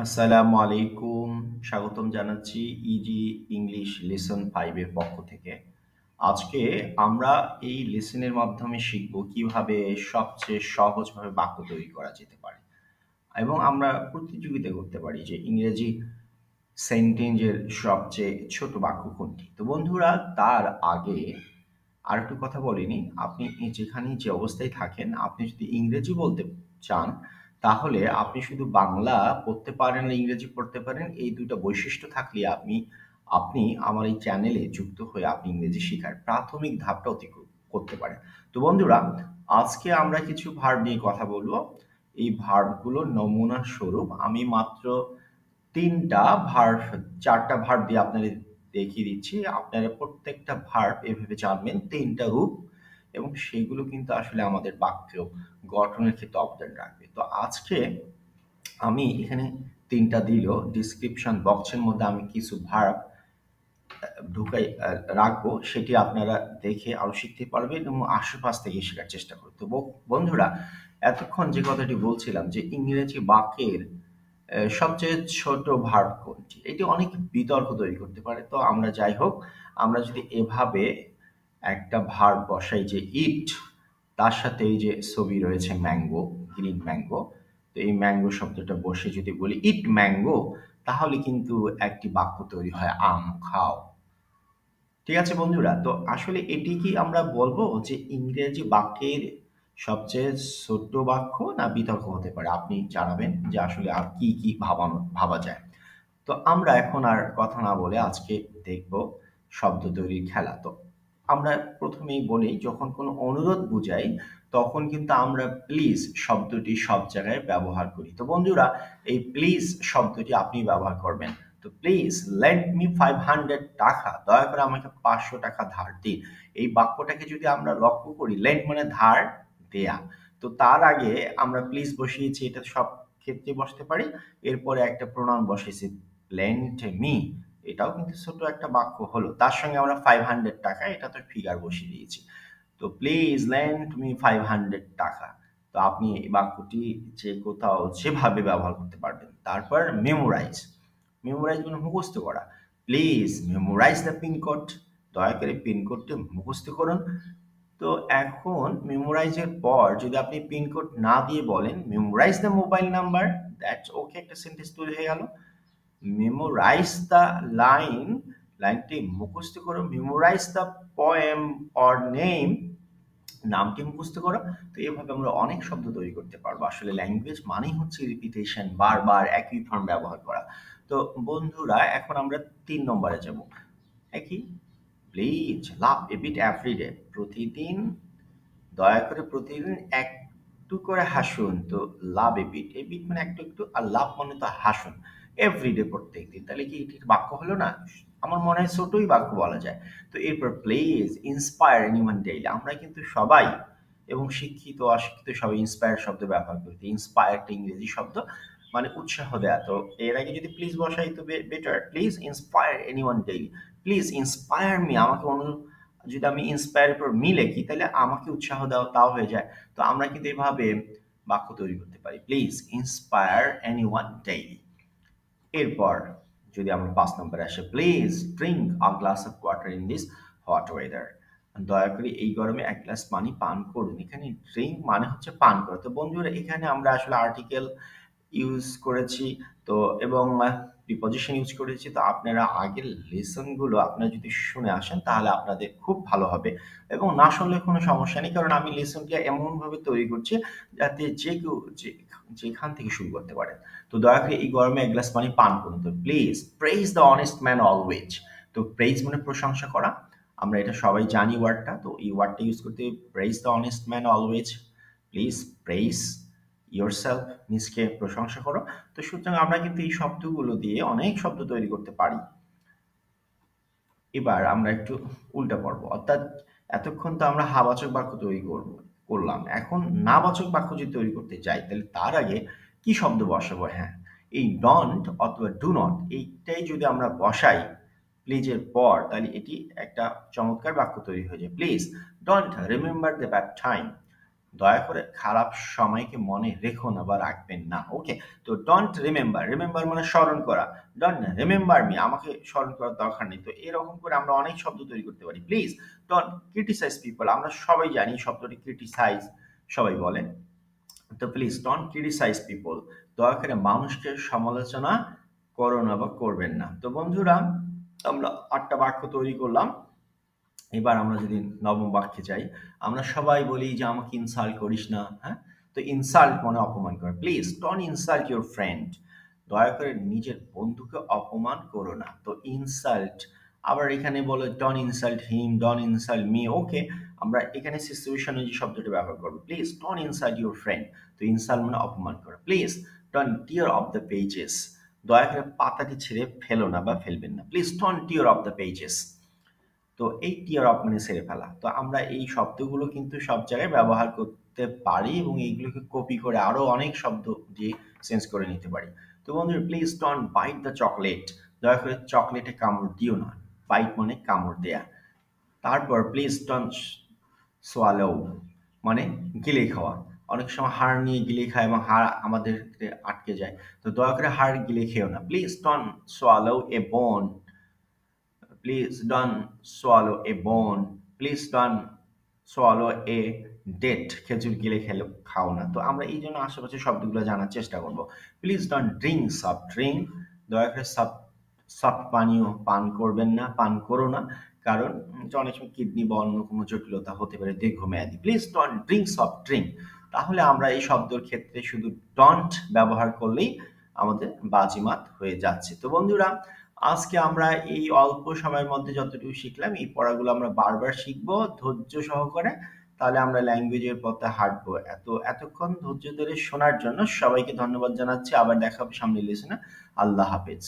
আসসালামু আলাইকুম। স্বাগতম জানাচ্ছি ইজি ইংলিশ লেসন 5 এর পক্ষ থেকে। আজকে আমরা এই লেসনের মাধ্যমে শিখব কিভাবে সবচেয়ে সহজভাবে বাক্য তৈরি করা যেতে পারে। এবং আমরা প্রতিযোগিতা করতে পারি যে ইংরেজি সেন্টেন্সের সবচেয়ে ছোট বাক্য কোনটি। তো বন্ধুরা, তার আগে আরেকটু কথা বলিনি। আপনি যেখানেই যে অবস্থায় থাকেন, আপনি যদি ইংরেজি বলতে চান, তাহলে আপনি শুধু বাংলা পড়তে পারেন আর ইংরেজি পড়তে পারেন। এই ২ টা বৈশিষ্ট্য থাকলে আপনি আমার এই চ্যানেলে যুক্ত হয়ে আপনি ইংরেজি শিখার প্রাথমিক ধাপটা করতে পারেন। তো বন্ধুরা, আজকে আমরা কিছু ভার্ব নিয়ে কথা বলব। এই ভার্বগুলোর নমুনা স্বরূপ আমি মাত্র ৩ টা ভার্ব ৪ টা ভার্ব দিয়ে আপনাদের দেখিয়ে দিচ্ছি। আপনারা প্রত্যেকটা ভার্ব এভাবে জানবেন ৩ টা রূপ এবং সেগুলো কিন্তু আসলে আমাদের বাক্য গঠনের ক্ষেত্রে অবদান রাখবে। তো আজকে আমি এখানে ৩ টা দিলেও ডেসক্রিপশন বক্সের মধ্যে আমি কিছু ভার্ব ঢুকাই রাখবো। সেটি আপনারা দেখে আরো শিখতে পারবেন এবং আশেপাশ থেকে শেখার চেষ্টা করুন। তো বন্ধুরা, এতক্ষণ যে কথাটি বলছিলাম যে ইংরেজি বাক্যের সবচেয়ে ছোট ভার্ব কোনটি? এটি অনেক বিতর্ক তৈরি করতে পারে। তো আমরা যাই হোক, আমরা যদি এভাবে একটা ভার্ব বসাই যে ইট, তার সাথে এই যে ছবি রয়েছে ম্যাঙ্গো, গ্রিন ম্যাঙ্গো। তো এই ম্যাঙ্গো শব্দটা বসে যদি বলি ইট ম্যাঙ্গো, তাহলে কিন্তু একটি বাক্য তৈরি হয় আম খাও। ঠিক আছে বন্ধুরা? তো আসলে এটি কি আমরা বলবো যে ইংরেজি বাক্যের সবচেয়ে ছোট্ট বাক্য, না বিতর্ক হতে পারে? আপনি জানাবেন যে আসলে আর কি ভাবা যায়। তো আমরা এখন আর কথা না বলে আজকে দেখব শব্দ তৈরির খেলা। তো আমরা প্রথমেই বলি, যখন কোনো অনুরোধ বুঝাই তখন কিন্তু আমরা প্লিজ শব্দটি সব জায়গায় ব্যবহার করি। তো বন্ধুরা, এই প্লিজ শব্দটি আপনি ব্যবহার করবেন। তো প্লিজ লেন্ড মি 500 টাকা, দয়া করে আমাকে 500 টাকা ধার দিন। এই বাক্যটাকে যদি আমরা লক্ষ্য করি, লেন্ড মানে ধার দেয়া। তো তার আগে আমরা প্লিজ বসিয়েছি, এটা সব ক্ষেত্রে বসতে পারি। এরপরে একটা প্রোনাউন বসেছি লেন্ড মি, এটাও কিন্তু ছোট একটা বাক্য হলো। তার সঙ্গে আমরা 500 টাকা, এটা তো ফিগার বসিয়ে দিয়েছি। তো প্লিজ লেন্ড মি 500 টাকা। তো আপনি এই বাক্যটি যে কোথাও যেভাবে ব্যবহার করতে পারবেন। তারপর মেমোরাইজ, মেমোরাইজ মানে মুখস্থ করা। প্লিজ মেমোরাইজ দ্য পিনকোড, দয়া করে পিনকোডটি মুখস্থ করুন। তো এখন মেমোরাইজের পর যদি আপনি পিনকোড না দিয়ে বলেন memorise the mobile number, that's okay, একটা সেন্টেন্স তৈরি হয়ে গেল। মেমোরাইজ দ্য লাইন, লাইনটি মুখস্থ করো। Memorise the poem or name, নামটি মুখস্থ করো। তো এভাবে আমরা অনেক শব্দ তৈরি করতে পারবো। আসলে ল্যাঙ্গুয়েজ মানেই হচ্ছে রিপিটেশন, বারবার একই ফর্ম ব্যবহার করা। তো বন্ধুরা, এখন আমরা ৩ নম্বরে যাব। একই, please love a bit every day, প্রতিদিন দয়া করে প্রতিদিন একটু করে হাসুন। তো লাভ এ বিট, এ বিট মানে একটু একটু, আর লাভ মানে তো হাসুন। এভরিডে প্রত্যেকদিন, তাহলে কি এটির বাক্য হলো না? আমার মনে হয় ছোটই বাক্য বলা যায়। তো এরপর প্লিজ ইন্সপায়ার এনিওয়ান ডেইলি, আমরা কিন্তু সবাই এবং শিক্ষিত অশিক্ষিত সবাই ইন্সপায়ার শব্দ ব্যবহার করি। ইন্সপায়ার একটা ইংরেজি শব্দ, মানে উৎসাহ দেয়া। তো এর আগে যদি প্লিজ বসাই তো better, please inspire anyone daily, please inspire me, আমাকে যদি আমি ইন্সপায়ার এর পর মি লিখি তাহলে আমাকে উৎসাহ দাও, তাও হয়ে যায়। তো আমরা কিন্তু এভাবে বাক্য তৈরি করতে পারি, প্লিজ ইন্সপায়ার এনিওয়ান ডেইলি। এরপর যদি আমরা ৫ নম্বরে আসি, please drink a glass of water in this hot weather, দয়া করে এই গরমে ১ গ্লাস পানি পান করুন। এখানে ড্রিঙ্ক মানে হচ্ছে পান করা। তো বন্ধুরা, এখানে আমরা আসলে আর্টিকেল ইউজ করেছি, তো এবং প্রিপজিশন ইউজ করেছি। তো আপনারা আগের লেসনগুলো আপনারা যদি শুনে আসেন তাহলে আপনাদের খুব ভালো হবে, এবং না শুনলে কোনো সমস্যা নেই, কারণ আমি লেসনটা এমনভাবে তৈরি করছি যাতে যে কেউ যেখান থেকে শুরু করতে পারেন। তো দয়া করে এই গরমে ১ গ্লাস পানি পান করুন। তো please praise the honest man always, তো প্রেইজ মানে প্রশংসা করা। আমরা এটা সবাই জানি ওয়ার্ডটা, তো এই ওয়ার্ডটা ইউজ করতে, praise the honest man always, please praise yourself, নিজকে প্রশংসা করো। তো সুতরাং আমরা কিন্তু এই শব্দগুলো দিয়ে অনেক শব্দ তৈরি করতে পারি। এবার আমরা একটু উল্টা পর্ব, অর্থাৎ এতক্ষণ তো আমরা হাবাচক বাক্য তৈরি করলাম। এখন নাবাচক বাক্য যদি তৈরি করতে যাই তাহলে তার আগে কি শব্দ বসাবো? হ্যাঁ, এই ডন্ট অথবা ডু নট, এইটাই যদি আমরা বসাই প্লিজের পর, তাহলে এটি একটা চমৎকার বাক্য তৈরি হয়ে যায়। Please don't remember the bad time, দয়া করে খারাপ সময়কে মনে রেখো না বা রাখবেন না। ওকে? তো ডোন্ট রিমেম্বার, রিমেম্বার মানে স্মরণ করা। ডোন্ট রিমেম্বার মি, আমাকে স্মরণ করার দরকার নেই। তো এরকম করে আমরা অনেক শব্দ তৈরি করতে পারি। Please don't criticise people. আমরা সবাই জানি শব্দটি ক্রিটিসাইজ সবাই বলেন। তো প্লিজ ডোন্ট ক্রিটিসাইজ পিপল। দয়া করে মানুষকে সমালোচনা করো না বা করবেন না। তো বন্ধুরা, আমরা ৮টা বাক্য তৈরি করলাম। এবার আমরা যদি নবম বাক্যে যাই, আমরা সবাই বলি যে আমাকে ইনসাল্ট করিস না, হ্যাঁ? তো ইনসাল্ট মানে অপমান করা। Please don't insult your friend. দয়া করে নিজের বন্ধুকে অপমান করো না। তো ইনসাল্ট, আবার এখানে বলে don't insult him, don't insult me. Okay, আমরা এখানে সিচুয়েশন অনুযায়ী শব্দটি ব্যবহার করবো। Please don't insult your friend. তো ইনসাল্ট মানে অপমান করা। Please don't tear off the pages. দয়া করে পাতাটি ছেড়ে ফেলো না বা ফেলবেন না। Please don't tear off the pages. তো এই টিয়ার অফ মানে ছেড়ে ফেলা। তো আমরা এই শব্দগুলো কিন্তু সব জায়গায় ব্যবহার করতে পারি এবং এইগুলোকে কপি করে আরো অনেক শব্দ দিয়ে চেঞ্জ করে নিতে পারি। তো বন্ধুরা, please don't byte the chocolate. দয়া করে চকলেটে কামড় দিও না। বাইট মানে কামড় দেয়া। তারপর প্লিজ ডোন্ট সোয়ালো মানে গিলে খাওয়া। অনেক সময় হাড় নিয়ে গিলে খায় এবং হাড় আমাদের আটকে যায়। তো দয়া করে হাড় গিলে খেও না। প্লিজ ডোন্ট সোয়ালো এ বোন। Please don't swallow a bone. Please don't swallow a date. খেজুর গিলে খেলে খাও না। তো আমরা এই জন্য আশেপাশে শব্দগুলো জানার চেষ্টা করব। Please don't drink soft drink. দয়া করে সফট পানীয় পান করবেন না, পান করো না। কারণ যে অনেক সময় কিডনি বা অন্য কোনো জটিলতা হতে পারে দীর্ঘমেয়াদী। Please don't drink soft drink. তাহলে আমরা এই শব্দের ক্ষেত্রে শুধু ডন্ট ব্যবহার করলেই আমাদের বাজিমাত হয়ে যাচ্ছে। তো বন্ধুরা, আজকে আমরা এই অল্প সময়ের মধ্যে যতটুকু শিখলাম, এই পড়াগুলো আমরা বারবার শিখবো ধৈর্য সহকারে। তাহলে আমরা ল্যাঙ্গুয়েজের পথে হাঁটবো। এতক্ষণ ধৈর্য ধরে শোনার জন্য সবাইকে ধন্যবাদ জানাচ্ছি। আবার দেখা হবে সামনের লেসনে। আল্লাহ হাফেজ।